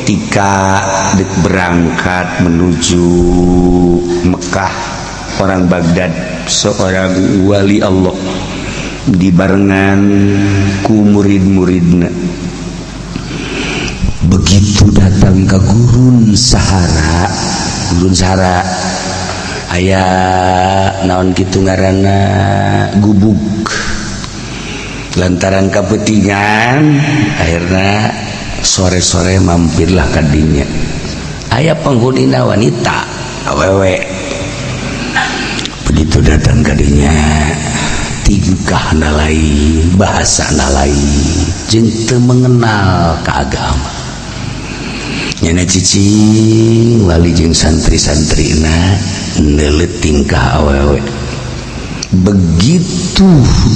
ketika berangkat menuju Mekah orang Baghdad seorang wali Allah dibarengan ku murid-muridna. Begitu datang ke Gurun Sahara aya naon kitu ngaranna gubuk. Lantaran kepentingan akhirnya sore-sore mampirlah ka dinya. Aya penghunina wanita awewe. Begitu datang ka dinya tingkahna lain, bahasana lain, jeung teu mengenal ka agama. Nyana cicing wali jeung santri-santrina neuleut tingkah awewe. Begitu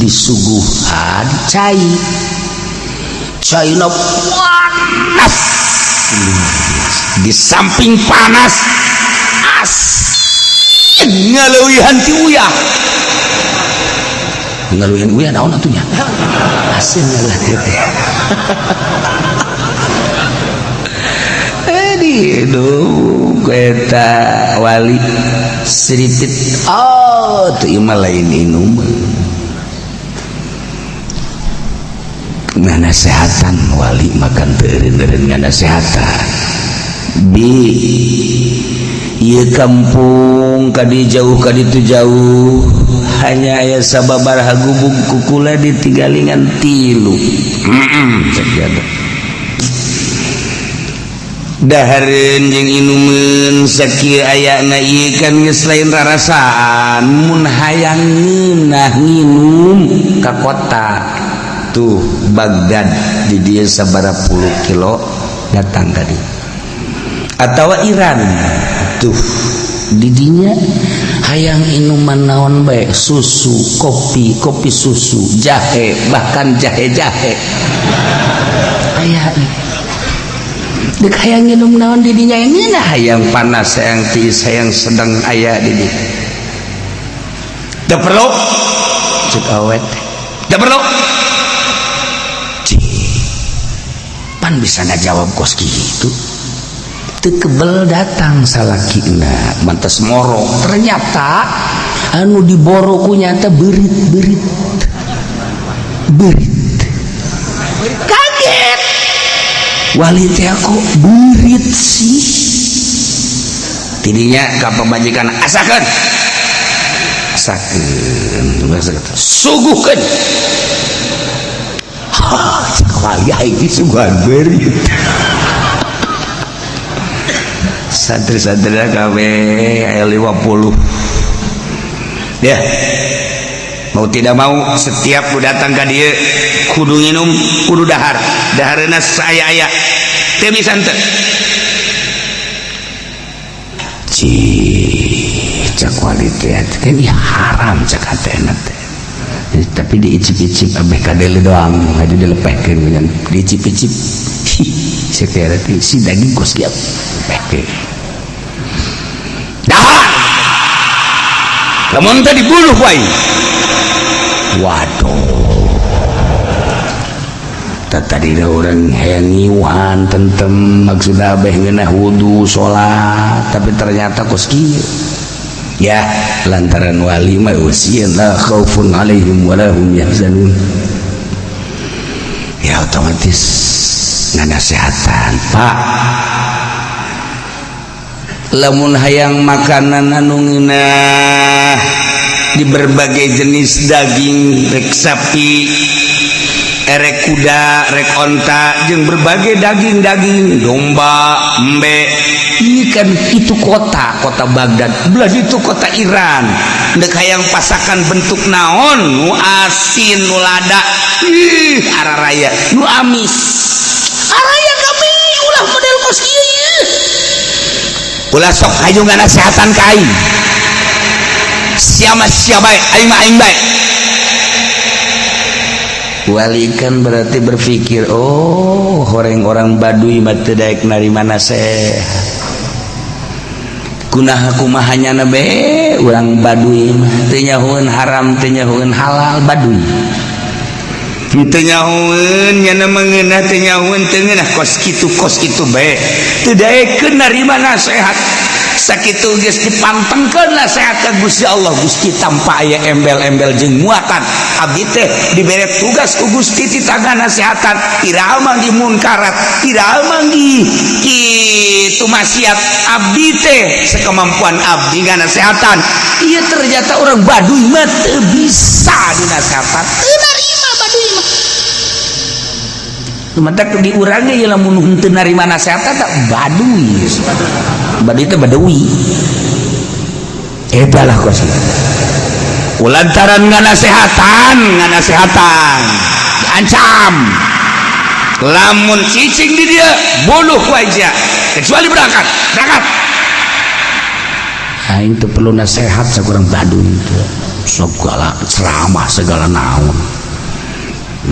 disuguhan caina panas, di samping panas ngaleuwihan ti uyah. Ngaleuwihan uyah naon atunya? Asin lah eta wali sedikit tu imah lain inum nganasehatan wali makan teureun-eureun nganasehatan ieu kampung kadi jauh kadi tu jauh hanya aya sababaraha gubuk kukula ditinggalingan 3 sakieu dahareun jeung inumeun sakieu ayana ieu kan geus lain rarasaan mun hayang ngeunah nginum ka kota tuh Baghdad di dieu sabaraha puluh kilo datang tadi atawa Iran tuh di dinya hayang inuman naon bae susu kopi susu jahe bahkan jahe aya dek hayang nginum naon di dinya ngeunah hayang panas hayang tiis hayang sedang aya di dieu teu perlu cek awet teu perlu pan bisa ngajawab kos kitu teu kebel datang salakina mantes morok ternyata anu diboro ku nyata beurit kaget wali teh aku beurit sih tidinya ka pamajikan asakeun suguhkeun cek wali aing disuguhan beurit santri-santrina kabeh aya 50 ya mau tidak mau setiap ku datang ka dieu kudu nginum kudu dahareuna saaya-aya teu bisa teu cak wali teh kan haram cak hatena teh tapi diicip-icip abeh kadele doang hadi dilepehkeun ngan diicip-icip sekira teh si daging kos siap lepehkeun dahar lamun teh dibuluh wae waduh tadi orang hayang ngiuhan tentem maksudna abeh ngeunah wudu salat tapi ternyata kos kieu ya lantaran wali mah usieun la khaufun alaihim wa lahum yahzanun ya otomatis nganasehatan Pak lamun hayang makanan anu ngeunah di berbagai jenis daging rek sapi erek kuda rek onta jeung berbagai daging domba embe ikan itu kota Baghdad belah itu kota Iran dek hayang pasakan bentuk naon nu asin nu lada araraya nu amis araya kami ulah model kos kieu ulah sok hayu nganasehatan ka aing siapa baik aing baik wali kan berarti berpikir oh orang Baduy mah teu daek narima nasihat kunaha kumahanya nabe urang Baduy mah teu nyahoeun haram teu nyahoeun halal Baduy henteu nyahoeun nya mengeunah teu nyahoeun teu ngeunah kos kitu bae teu daekeun narima nasihat sakitu geus dipantengkeun nasihat ka Gusti Allah. Gusti tanpa aya embel-embel jeung muatan abdi teh dibere tugas ku Gusti ti tangga nasihatan iraha manggi munkarat iraha manggi kitu maksiat abdi teh sakemampuan abdi nganasehatan. Ieu ternyata orang Baduy mah teu bisa dinasehatan teu narima Baduy mah lumatak di urang ge lamun henteu narima nasehatan tak Baduy teh Badawi edalah kos ulantaran nganasehatan diancam lamun cicing di dia buluh ku aja kecuali berangkat aing teu perlu nasihat sakurang Baduy teh segala ceramah segala naon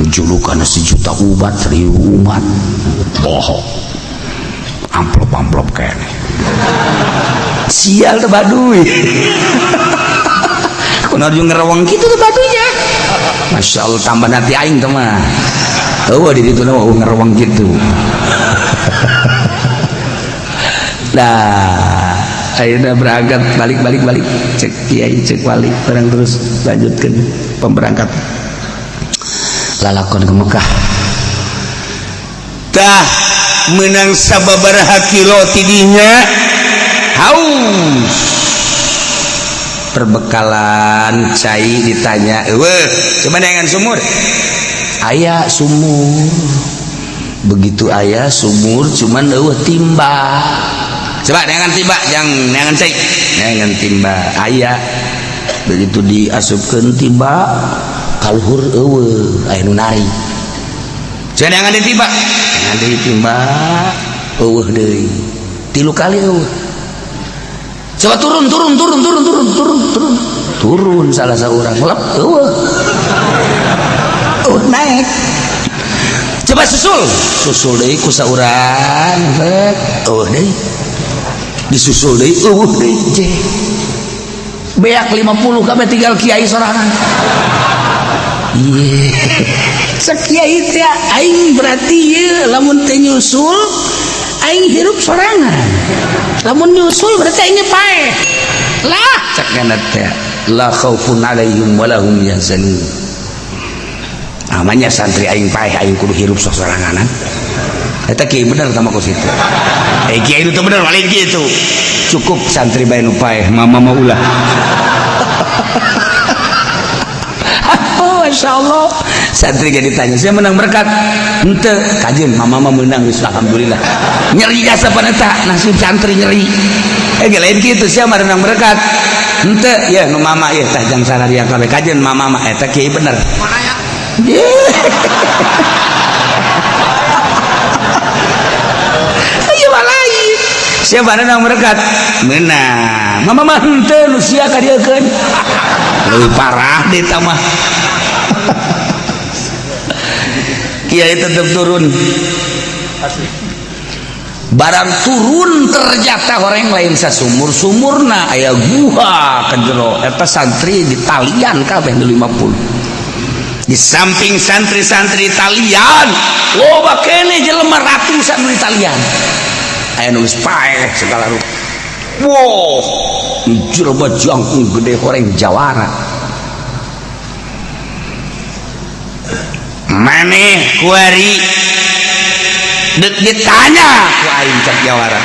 julukan 1 juta umat 1000 umat bohong amplop kayaknya sial teh Baduy kunaon jeung ngereweng kitu teh Badunya Masya Allah tambah nanti aing teh mah eueuh di ditu mah ngereweng kitu nah ayeuna berangkat balik cek kiai cek wali barang terus lanjutkeun pemberangkat lalakon ke Mekah tah menang sababaraha kilo tidinya haus perbekalan cai ditanya eueuh coba dengan sumur aya sumur begitu aya sumur cuman eueuh timba coba dengan timba jangan cai dengan timba aya begitu diasupkeun timba kaluhur eueuh aya nu nari jangan ditimba eueuh deui 3 kali eueuh coba turun salah saurang lep eueuh naik coba susul deui ku saurang eueuh deui disusul deui eueuh deui beak 50 kabeh tinggal kiai sorangan iya sakiai teh aing berarti ieu lamun teu nyusul aing hirup sorangan lamun nyusul berarti aing paeh lah cek kana teh la khaufun alaihim wa lahum yahzanun namanya santri aing paeh aing kudu hirup soranganan eta kiai bener sama kos itu kiai itu bener lain gitu cukup santri bae nu paeh mama ulah Masya Allah santri gak ditanya saya menang berkat ente kajian mama menang alhamdulillah nyeri jasa paneta nasib santri nyeri lain gitu saya menang berkat ente ya nu mama ya tah jang sararia kabeh kajian mama eta kiai bener ayo lain saya menang berkat menang mama ente lu sia ka dieu keun leuwih parah deui tah mah kiai tetap turun barang turun ternyata orang lain sumurna aya guha ka jero eta santri di talian kabeh 50 di samping santri-santri talian loba kene jelema ratusan di talian aya nulis paeh segala rupa wow jero bajangkung gede horeng jawara maneh kuari dek ditanya ku aing cak jawara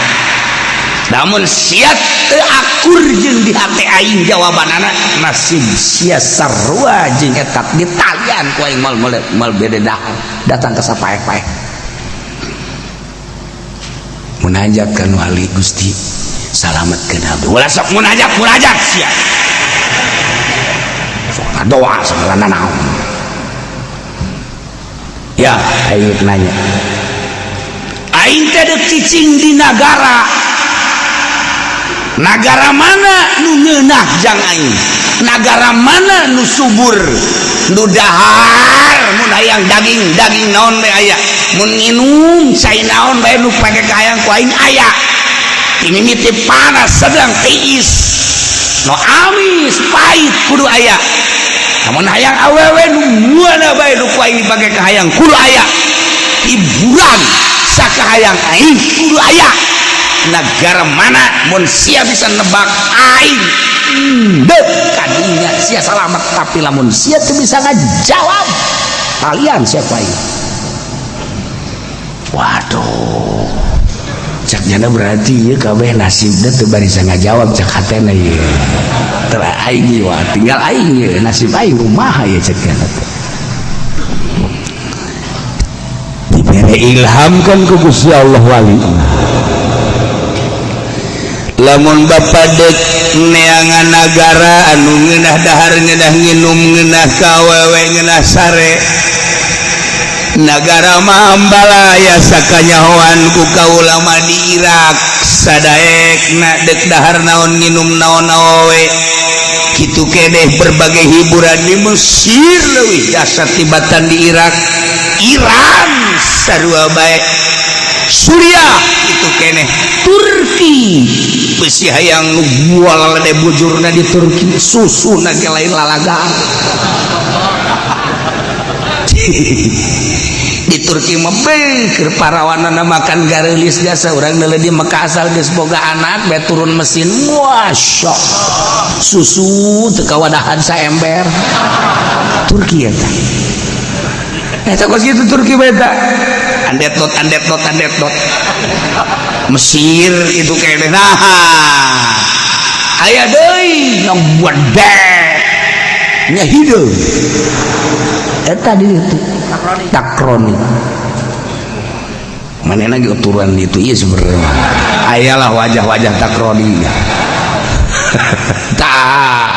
namun siat teu akur jeung di hate aing jawabanana nasib sia sarua jeung eta ditalian ku aing mal bededah datang ka sapaeh-paeh munajat ka nu ahli Gusti salametkeun abdi ulah sok munajat sia sok doa segala naon ya aing nanya aing teh deuk cicing di nagara mana nu ngeunah jang aing nagara mana nu subur nu dahar mun hayang daging naon bae aya mun nginum cai naon bae nu pake kahayang ku aing aya timimiti panas sedang tiis no amis pahit kudu aya namun hayang awewe nu muana bae nu ku aing dipake ka hayang kudu aya hiburan sakahayang aing kudu aya negara mana mun sia bisa nebak aing dek kadinya sia selamat tapi lamun sia teu bisa ngajawab kalian siapa aing waduh cak jana berarti ya kabeh nasibna teu bisa ngajawab cak hatena ieu teu aing wah tinggal aing ye nasib aing kumaha ya cak jana dibere ilham kan ku Gusti Allah wali lamun bapa dek neangan negara anu ngeunah dahar ngeunah nginum ngeunah kawewe ngeunah sare negara mah ambalaya sakanyahoan ku kaula mah di Irak sadaekna dek dahar naon nginum naon awewe kitu keneh berbagai hiburan di Mesir leuwih dahsyat tibatan di Irak Iran sarua bae Suriah itu keneh Turki besi hayang nu bual de bujurna di Turki susuna ge lain lalagaan di Turki mah keur parawanana makan gareulis jasa urang neuleuh di Mekah asal geus boga anak bae turun mesin masya susu teu kawadahan saember Turki eta kos kitu Turki bae eta andet not Mesir itu keneh nah aya deui yang buat nya hideung eta di ditu takroni manehna ge uturan itu ieu sebenarnya ayalah wajah-wajah takroni tah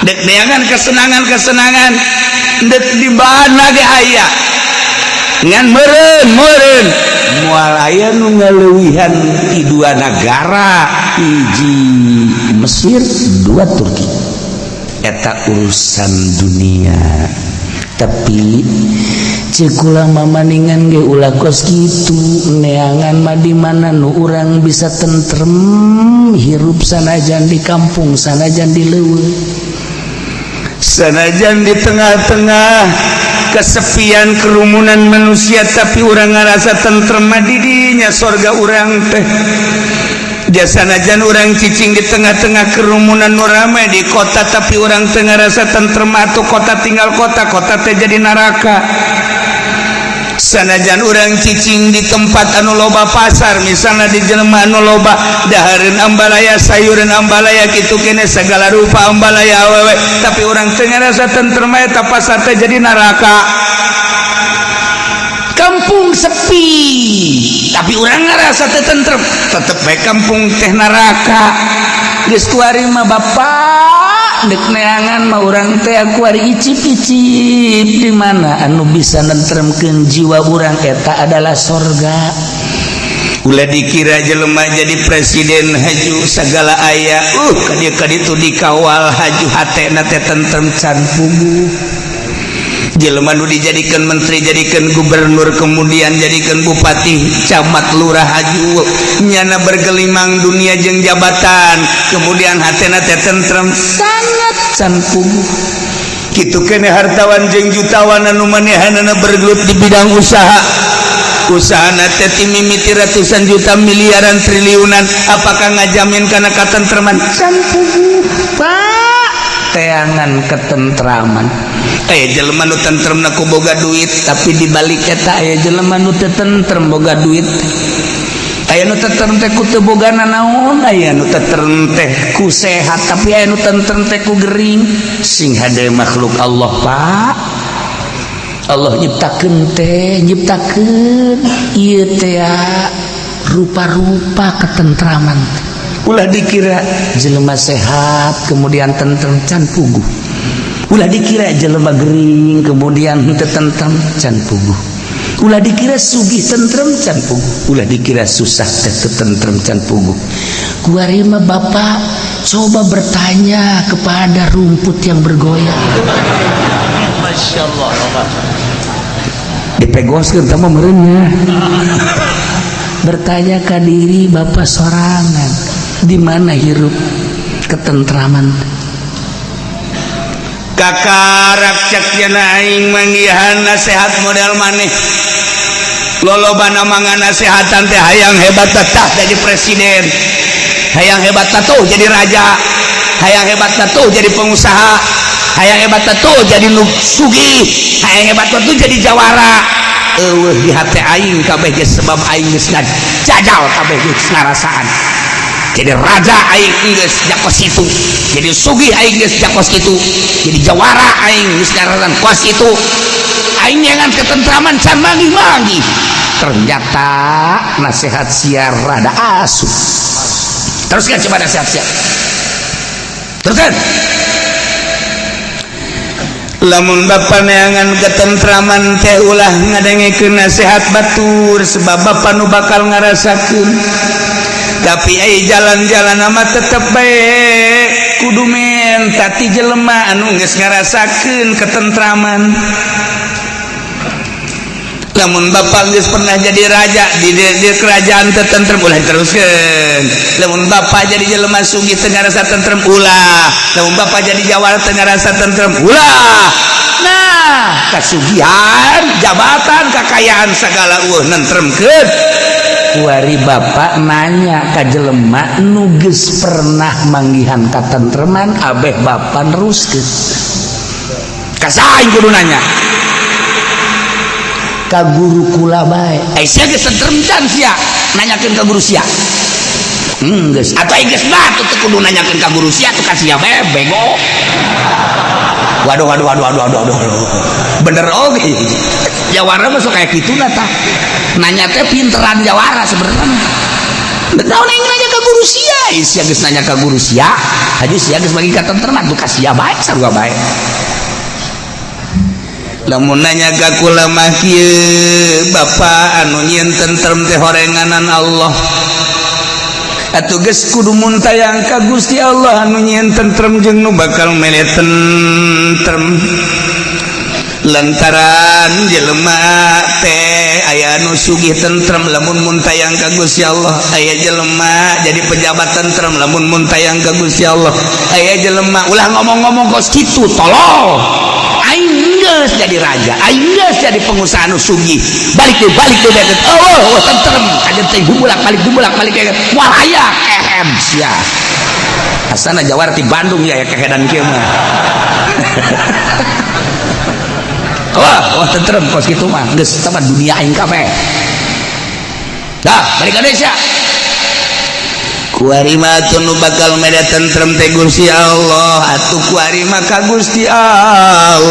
dek neangan kesenangan dek di bahanna ge aya ngan meureun moal aya nu ngaleuwihan ti dua negara hiji Mesir dua Turki eta urusan dunia tapi ceuk ulah mamaningan ge ulah kos kitu neangan mah di mana nu urang bisa tentrem hirup sanajan di kampung sanajan di leuweung sanajan di tengah-tengah kesepian kerumunan manusia tapi urang ngarasa tentrem di dinya sorga urang teh jasanajan urang cicing di tengah-tengah kerumunan nu rame di kota tapi urang teu ngarasa tentrem atuh kota tinggal kota teh jadi neraka sanajan urang cicing di tempat anu loba pasar misalnya di jelema anu loba dahareun ambalaya sayuran ambalaya kitu keneh segala rupa ambalaya awewe tapi urang teu ngarasa tentrem eta pasar teh jadi neraka kampung sepi tapi urang ngarasa teu tentrem tetep bae kampung teh neraka geus kuari mah bapak dek neangan mah urang teh kuari icip-icip di mana anu bisa nentremkeun jiwa urang eta adalah sorga ulah dikira jelema jadi presiden haju segala aya kaditu dikawal haju hatena teh tentrem can puguh jelema nu dijadikan menteri jadikan gubernur kemudian jadikan bupati camat lurah haju nyana bergelimang dunia jeung jabatan kemudian hatena teh tentrem sangat can puguh kitu keneh hartawan jeung jutawan anu manehanana bergelut di bidang usahana teh timimiti ratusan juta miliaran triliunan apakah ngajamin kana katentreman can puguh pak teangan ketentraman aya jelema nu tentremna ku boga duit tapi dibalik eta aya jelema nu teu tentrem boga duit aya nu tentrem teh ku teu bogana naon aya nu tentrem teh ku sehat tapi aya nu tentrem teh ku gering sing hade makhluk Allah pak Allah nyiptakeun ieu teh rupa-rupa ketentraman ulah dikira jelema sehat kemudian tentrem can puguh ulah dikira jelema gering kemudian teu tentrem can puguh ulah dikira sugih tentrem can puguh ulah dikira susah teu tentrem can puguh kuari mah bapak coba bertanya kepada rumput yang bergoyang masyaallah dipegoskeun teh mah meureunnya bertanya ka diri bapak sorangan di mana hirup ketentraman Kakak ceknya aing manggihan nasihat model maneh lolobana mangan nasihatan teh hayang hebat tah jadi presiden, hayang hebat tuh jadi raja, hayang hebat tuh jadi pengusaha, hayang hebat tuh jadi sugih, hayang hebat tuh jadi jawara. Eueuh di hati aing kabeh geus sebab aing geus ngajajal kabeh geus ngarasaan. Jadi raja aing geus jakos itu, jadi sugih aing geus jakos itu, jadi jawara aing geus ngarasaan kos itu. Aing nyangan ketentraman can magi-magi. Ternyata nasihat siar rada asuh. Teruskan coba nasihat siar. Teruskan. Lamun bapa neangan ketentraman teh ulah ngadengekeun nasihat batur sebab bapa nu bakal ngarasakeun. Tapi ai jalan-jalan mah tetep bae kudu menta ti jelema anu geus ngarasakeun ketentraman. Lamun bapak geus pernah jadi raja di kerajaan tentrem ulah teruskeun. Lamun bapak jadi jelema sugih teu ngarasa tentrem ulah. Lamun bapak jadi jawara teu ngarasa tentrem ulah. Nah, kasugihan, jabatan, kekayaan segala nentremkeun. Kuari bapak nanya ka jelema nu geus pernah manggihan katentreman abeh bapak neruskeun. Ka saing kudu nanya? Ka guru kula bae. Sia geus tentrem can sia nanyakeun ka guru sia. Geus atuh geus batu teu kudu nanyakeun ka guru sia tuh ka sia bae bego. Waduh. Bener oge. Jawara mah sok kayak kituna tah. Nanya teh pinteran jawara sebenarnya. Naon aing nanya ka guru sia? Sia geus nanya ka guru sia. Haji sia geus bagi ka tentreman tuh ka sia bae sarua bae. Lamun nanya ka kula mah kieu bapa anu nyieun tentrem teh horenganan Allah atuh geus kudu muntayang ka Gusti Allah anu nyieun tentrem jeung nu bakal mere tentrem lantaran jelema teh aya anu sugih tentrem lamun muntayang ka Gusti Allah, aya jelema jadi pejabat tentrem lamun muntayang ka Gusti Allah, aya jelema ulah ngomong-ngomong kos kitu tolol aing geus jadi raja, aing geus jadi pengusaha anu sugih, balik deh deket oh tentrem kajen teh dibulak-balik moal aya kehem sia asana jawara ti Bandung ya kehedan kieu mah. Wah tentrem kos kitu mah geus tempat dunia aing kabeh. Dah balik ka Indonesia. Kuari mah nu bakal mere tentrem teh Gusti Allah atuh kuari mah ka Gusti Allah.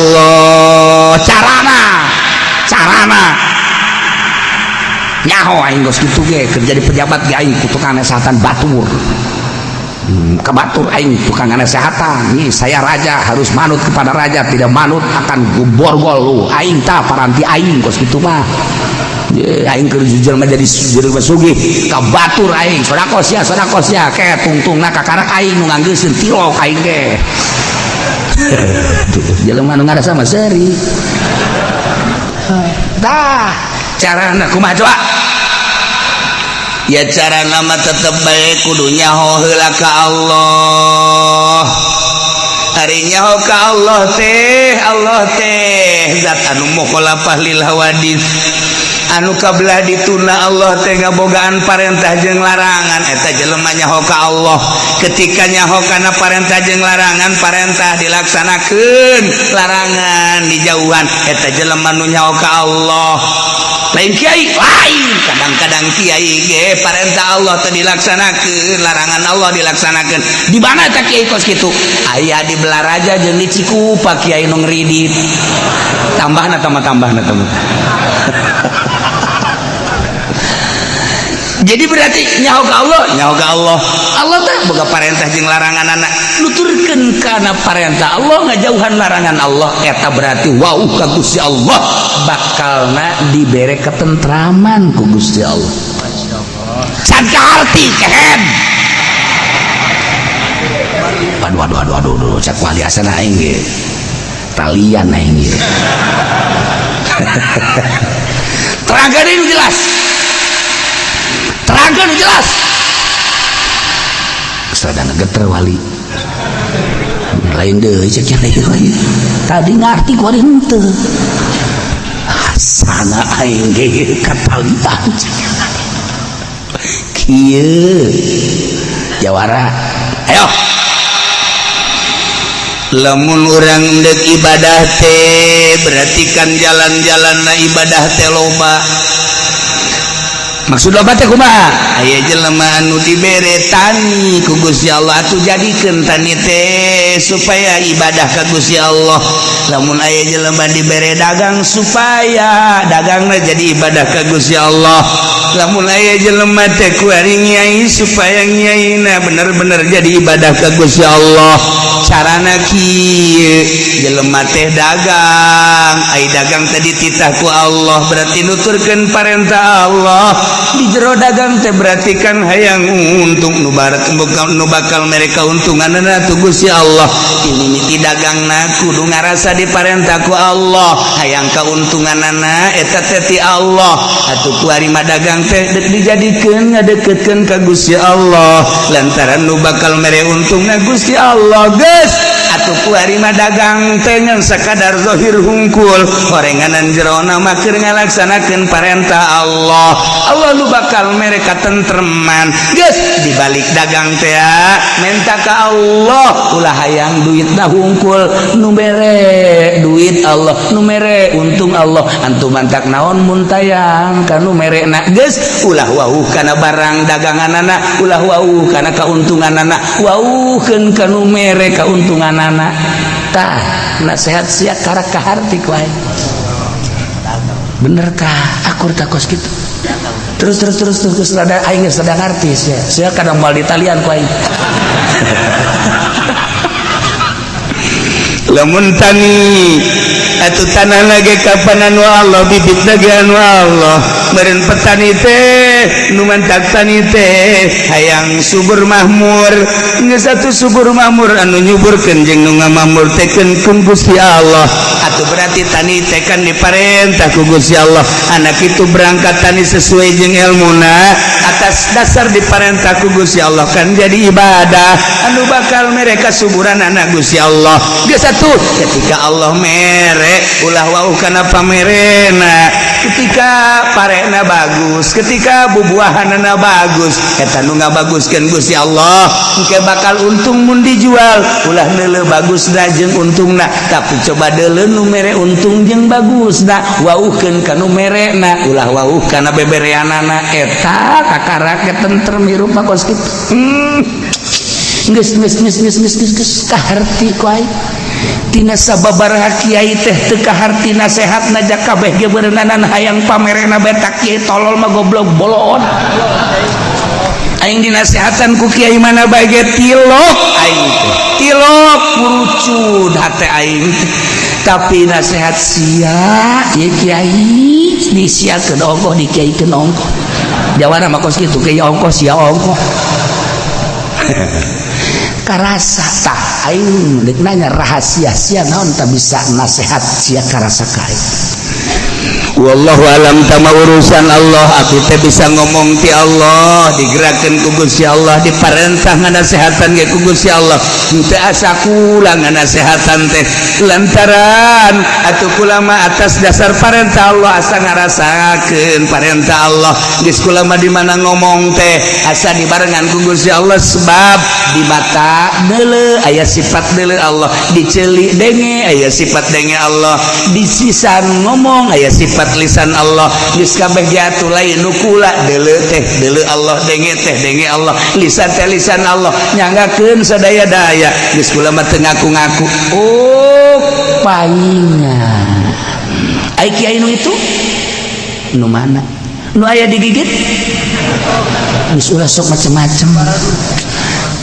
Carana nyaho aing geus kitu ge keur jadi pejabat ge aing tukang nasehatan batur. Ke batur aing tukang nasehatan. Nih saya raja harus manut kepada raja, tidak manut akan borgol lu. Aing tah paranti aing geus kitu mah. Aing keur jujur mah jadi sugih ka batur aing sodakos ya ke tungtungna kakarak aing nu nganggeuskeun tilok aing ge. Jelema nu ngarasa mah seuri. Tah carana kumaha coba? Ya carana mah tetep bae kudu nyaho heula ka Allah. Ari nyaho ka Allah teh zat anu mukhalafah lil hawadits anu kabelah dituna Allah teh ngabogaan parentah jeung larangan eta jelema nyaho ka Allah. Ketika nyaho kana parentah jeung larangan, parentah dilaksanakeun, larangan dijauhan, eta jelema nu nyaho ka Allah. Lain kiai lain, kadang-kadang kiai ge parentah Allah teh dilaksanakeun, larangan Allah dilaksanakeun. Di mana eta kiai kos kitu? Aya di Belaraja jeung di Cikupa kiai nu ngridit. Tambahna tambahna. Jadi berarti nyaho ka Allah Allah teh boga parentah jeung larangan anak nuturkeun kana parentah Allah ngajauhan larangan Allah eta berarti wauh ka Gusti Allah bakalna dibere ketentraman ku Gusti Allah. Can kaharti kehem. Aduh cak wali asana aing ge talian aing ge. Terangkeun nu jelas. Terangkan jelas. Sadana geter wali. lain deui cek lain tadi ngarti ku ari henteu sana aing ge katalian kieu jawara ayo lamun urang deuk ibadah teh berarti kan jalan-jalan na ibadah teh loba maksud loba teh kumaha aya jelema anu dibere tani ku Gusti Allah atuh jadikeun tani teh supaya ibadah ka Gusti Allah lamun aya jelema dibere dagang supaya dagangna jadi ibadah ka Gusti Allah lamun aya jelema teh ku ari nyai supaya nyaina bener-bener jadi ibadah ka Gusti Allah carana kieu jelema teh dagang ai dagang teh dititah ku Allah berarti nuturkeun parentah Allah di jero dagang teh berarti kan hayang untung nu bakal mereka untunganna tu Gusti Allah ini dagangna kudu ngarasa diparentah ku Allah hayang kauntunganna eta teh ti Allah atuh ku ari dagang teh dijadikeun ngadeukeutkeun ka Gusti Allah lantaran nu bakal mere untungna Gusti Allah geus atuh ku ari dagang teh ngan sakadar zahir hungkul horenganan jerona mah keur ngalaksanakeun parentah Allah Allah nu bakal mereka tentreman geus dibalik dagang teh menta ka Allah ulah hayang duitna hungkul nu mere duit Allah nu mere untung Allah antu mantak naon mun tayang ka nu merena geus ulah wauh kana barang daganganana ulah wauh kana kauntunganana wauhkeun ka nu mere kauntunganana tah nasihat sia karak ka harti ku aing bener tah akur takos kitu terus rada aing geus rada artis ya sia kadang moal ditalian ku aing lamun tani atuh tanah lagi kapan anu Allah bibit lagi anu Allah meureun petani teh nu mantak tani teh hayang subur makmur geus atuh subur makmur anu nyuburkeun jeung nu ngamamurtekeun ku Gusti Allah atuh berarti tani teh kan diparentah ku Gusti Allah anak itu berangkat tani sesuai jeung ilmuna atas dasar diparentah ku Gusti Allah kan jadi ibadah anu bakal mereka suburan anak Gusti Allah geus atuh ketika Allah mere ulah wauh kana pamerena ketika parena bagus ketika bubuahanna bagus eta nu ngabaguskeun Gusti Allah engke bakal untung mun dijual ulah deuleu bagusna jeung untungna tapi coba deuleu nu mere untung jeung bagusna wauhkeun ka nu merena ulah wauh kana bebereanana eta kakarake tentrem hirup makos kitu geus kaharti ku aing tina sababaraha kiai teh teu kaharti nasehatna jak kabeh ge beuneunan hayang pamerena betak kiai tolol mah goblok bolon aing dinasehatan ku kiai mana bae ge tilok aing teh tilok purucud hate aing tapi nasihat sia ieu kiai disiakeun ongkoh dikiaikeun ongkoh jawana mah kos kitu kiai ongkoh sia ongkoh karasa tah aing deuk nanya rahasia sia naon tah bisa nasihat sia karasa ka aing wallahu alam tama urusan Allah aku teh bisa ngomong ti Allah digerakkeun ku Gusti Allah diparentah nganasehatan ge ku Gusti Allah teu asa kula nganasehatan teh lantaran atuh kula mah atas dasar parentah Allah asa ngarasakeun parentah Allah geus kula mah di mana ngomong teh asa dibarengan ku Gusti Allah sebab di mata deuleu aya sifat deuleu Allah diceuli denge aya sifat denge Allah di sisan ngomong aya sifat lisan Allah geus kabeh jatuh lain nu kula deuleu teh deuleu Allah denge teh denge Allah lisan teh lisan Allah nyanggakeun sadaya-daya geus kula mah teu ngaku-ngaku oh paingan ai kiai nu itu nu mana nu aya digigit geus ulah sok macem-macem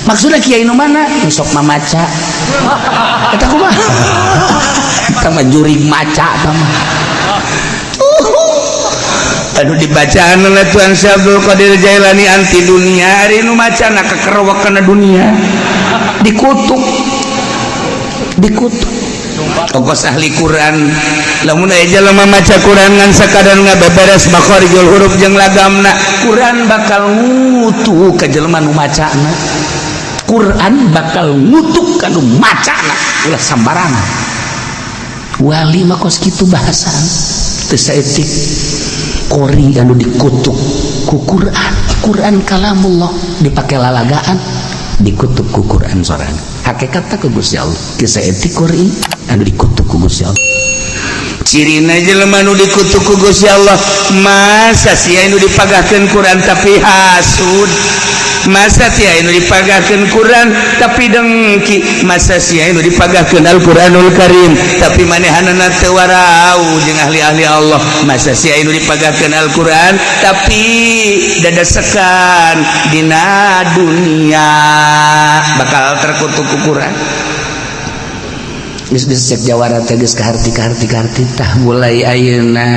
maksudnya kiai nu mana nu sok mamaca eta kumaha eta mah jurig maca eta mah aduh dibacaan oleh Tuan Syekh Abdul Qadir Jailani anti dunia hari nu macana kekerewak kana dunia dikutuk ongkos ahli Quran lamun aya jelema maca Quran ngan sakadar ngabeberes makharijul huruf jeung lagamna Quran bakal ngutu ka jelema nu macana Quran bakal ngutuk kanu macana ulah sambarangan. Wali mah kos kitu bahasan teu saeutik qori anu dikutuk ku Quran. Quran kalamullah dipake lalagaan dikutuk ku Quran sorangan. Hakikatna ku Gusti Allah teu saeutik qori anu dikutuk ku Gusti Allah. Cirina jelema nu dikutuk ku Gusti Allah masa sia anu dipagahkeun Quran tapi hasud, masa sia anu dipagahkeun Quran tapi dengki, masa sia anu dipagahkeun Al-Qur'anul Karim tapi manehanana teu warau jeung ahli-ahli Allah, masa sia anu dipagahkeun Al-Qur'an tapi dadasekan dina dunia bakal terkutuk ku Quran. Geus cek jawara teh geus kaharti tah mulai ayeuna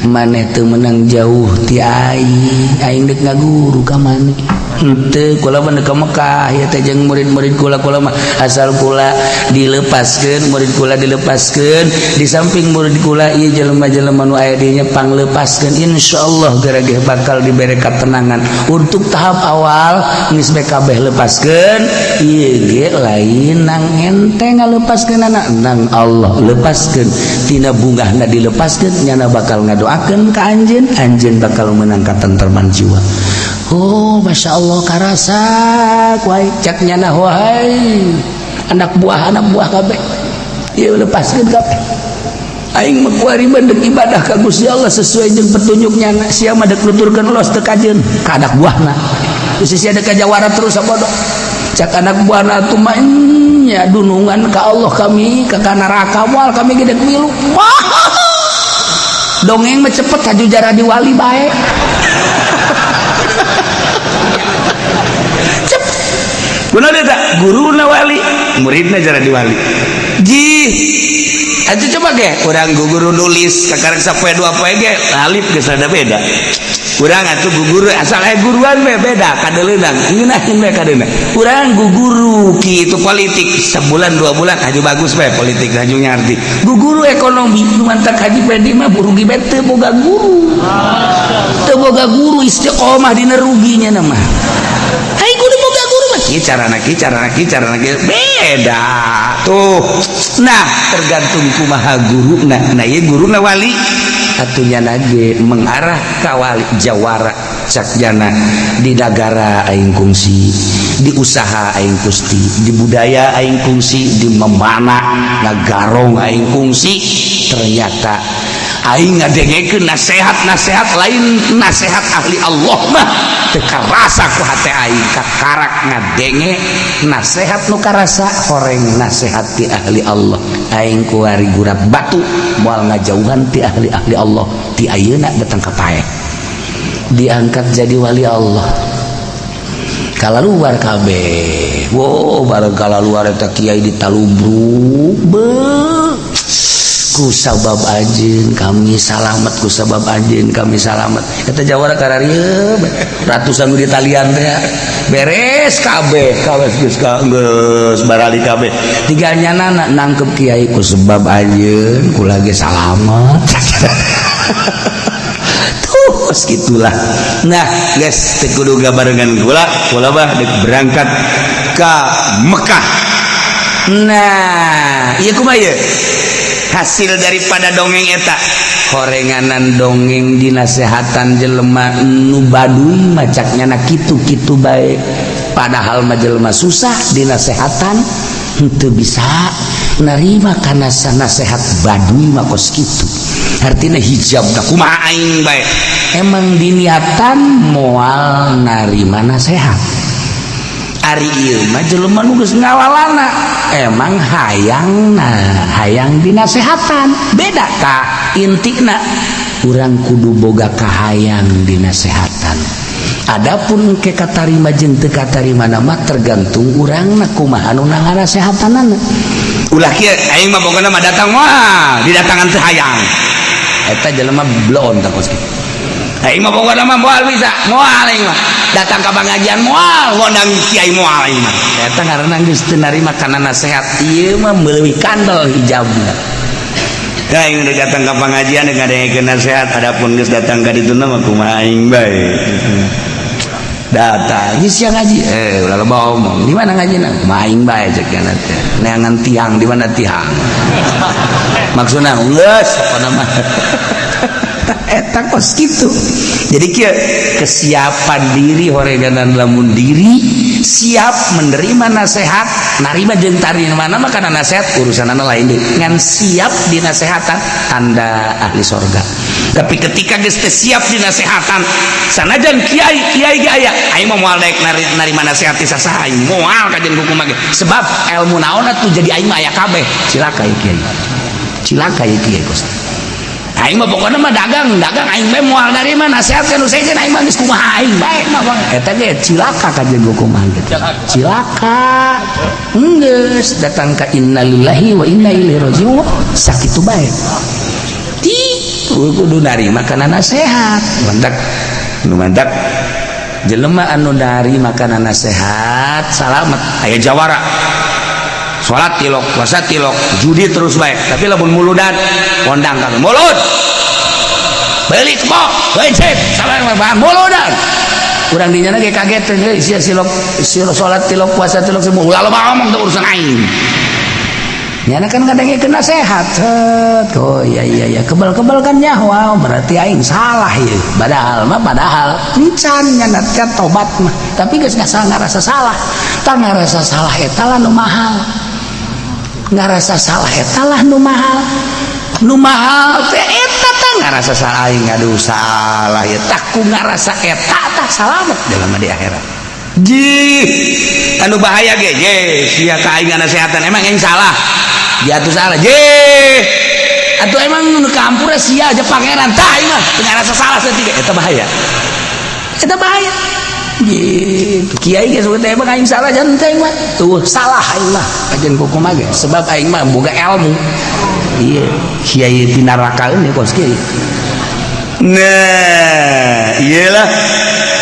maneh teu menang jauh ti aing deuk ngaguru ka maneh henteu kula mah ka Mekah ya teh jeung murid-murid kula mah asal kula dilepaskeun murid kula dilepaskeun di samping murid kula ieu jelema-jelema nu aya dinya panglepaskeun insyaallah garage bakal dibere katenangan untuk tahap awal geus bae kabeh lepaskeun ieu ge lain nang enteng ngalepaskeunana nang Allah lepaskeun tina bungahna dilepaskeun nyana bakal ngadoakeun ka anjeun bakal meunang katentraman jiwa. Oh masya Allah karasa kuai cak nyana wahai anak buah kabeh ieu lepaskeun kabeh aing mah kuari mendek ibadah ka Gusti Allah sesuai jeung petunjuk nyana sia mah dek nuturkeun los teu kajeun ka anak buahna geus sia dek kajawara terus sabodo cak anak buahna tuh mah nya dunungan ka Allah kami ka neraka moal kami ge dek milu dongeng mah cepet haju jara di wali bae Kuna ada guruna wali, muridna jara di wali. Ji, aja coba ge, urang guru nulis kakarek sapoe dua poe ge, alif geus rada beda. Urang atuh guguru asal aya guruan we beda kadeuleunang, ngeunaheun we kadeuna. Urang guguru kitu politik sebulan 2 bulan haju bagus we politik haju ngarti. Guguru ekonomi nu mantak haji pedi mah rugi bae teu boga guru. Teu boga guru istiqomah dina ruginya nama. Hai kudu boga guru mah carana beda tuh. Nah tergantung kumaha guru nah ieu guruna wali atunya nage mengarah ka wali jawara cak jana di nagara aing kungsi di usaha aing kusti di budaya aing kungsi di memana ngagarong aing kungsi ternyata aing ngadengekeun nasihat lain nasihat ahli Allah mah teu karasa ku hate aing kakarak ngadenge nasihat nu karasa horeng nasihat ti ahli Allah aing kuari gurat batu moal ngajauhan ti ahli Allah ti ayeuna datang ka pae diangkat jadi wali Allah kalaluar kabeh wow bareng kalaluar eta kiai ditalubruk ku sabab anjeun kami salamet ku sabab anjeun kami salamet eta jawara kararieu ratusan di talian teh beres kabeh geus barali kabeh tiganyana nangkep kiai ku sebab anjeun kula ge salamet tuh gitulah. Nah guys teu kudu gabarengan kula mah berangkat ka Mekah. Nah ieu kumaha ieu hasil daripada dongeng eta horenganan dongeng dinasehatan jelema nu baduy macaknya na kitu-kitu bae padahal mah jelema susah dinasehatan henteu bisa narima kana nasehat baduy mah kos kitu artina hijab da kumaha aing bae emang diniatan moal narima nasehat ari ieu mah jelema nu geus ngawalana emang hayang dinasehatan beda ka intina urang kudu boga kahayang dinasehatan adapun ke katarima jeung teu katarima mah tergantung urangna kumaha anu nganasehatanana ulah kieu aing mah pokona mah datang mah didatangan teu hayang eta jelema bloon tah kos kitu aing mah pokona mah moal bisa moal aing mah datang ke pengajian moal ngondang kiai moal aing mah eta ngaranna geus teu narima kana nasehat ieu mah meuleuh kandel hijabna aing udah datang ke pengajian ngadengkeun nasehat adapun geus datang ka ditu mah kumaha aing bae datang geus ngaji ulah loba omong di mana ngajina maing bae cek nanti neangan tiang di mana tiang maksudna geus apa nama eta kos gitu. Jadi kieu kesiapan diri horeganan lamun diri siap menerima nasihat narima jeung tarima mah kana nasihat urusanana lain deui ngan siap dinasehatan tanda ahli sorga. Tapi ketika geus teu siap dinasehatan sanajan kiai ge aya aing mah moal daek narima nasihat ti sasaha aing moal ka jeung hukum ge sebab ilmu naonna tuh jadi aing mah aya kabeh cilaka ieu kiai cilaka ieu kiai kos aing mah pokona mah dagang aing mah moal narima nasihat kana sejen aing mah geus kumaha aing bae mah bang eta ge cilaka ka jeung hukum ge cilaka geus datang ka innalillahi wa inna ilaihi raji'un sakitu bae kudu narima kana nasihat mandak jelema anu narima kana nasihat salamet aya jawara salat tilok puasa tilok judi terus baik tapi lamun muludan kondang ka mulud balik kok becet salah mah muludan urang dinya ge kaget teh sia silok salat tilok puasa tilok semua ulah loba ngomong teh urusan aing nyana kan kadang-kadang nasihat oh iya kebal-kebal kan nyawa berarti aing salah ya padahal encan nyana teh tobat mah tapi geus ngarasa salah tah ngarasa salah eta lah nu mahal ngarasa salah eta lah nu mahal teh eta tah ngarasa salah aing aduh salah ya tah ku ngarasa eta tah salamet dalam di akhirat jih anu bahaya ge sia ka aing nasehatan emang aing salah dia tuh salah atau emang nu kampur sia aja pangeran tah ieu mah teu ngarasa salah saeutik eta bahaya gitu kiai geus teh emang aing salah jangan teh mah tuh salah aing mah ajeun kumaha ge sebab aing mah boga ilmu ieu kiai di neraka ini kos kiai nah iyalah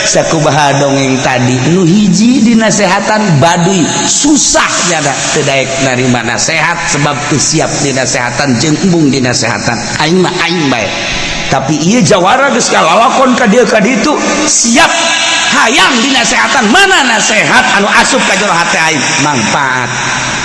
sakumaha dongeng tadi nu hiji dinasehatan baduy susah nyada teu daek narima nasihat sebab teu siap dinasehatan jeung embung dinasehatan aing mah aing bae tapi ieu jawara geus kalalakon ka dieu ka ditu siap hayang dinasehatan mana nasihat anu asup ka jero hate aing mangpaat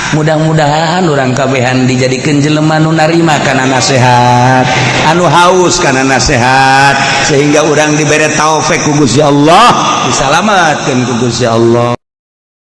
mudah-mudahan urang kabehan dijadikeun jelema nu narima kana nasihat anu haus kana nasihat sehingga urang dibere taufik ku Gusti Allah disalamatkeun ku Gusti Allah.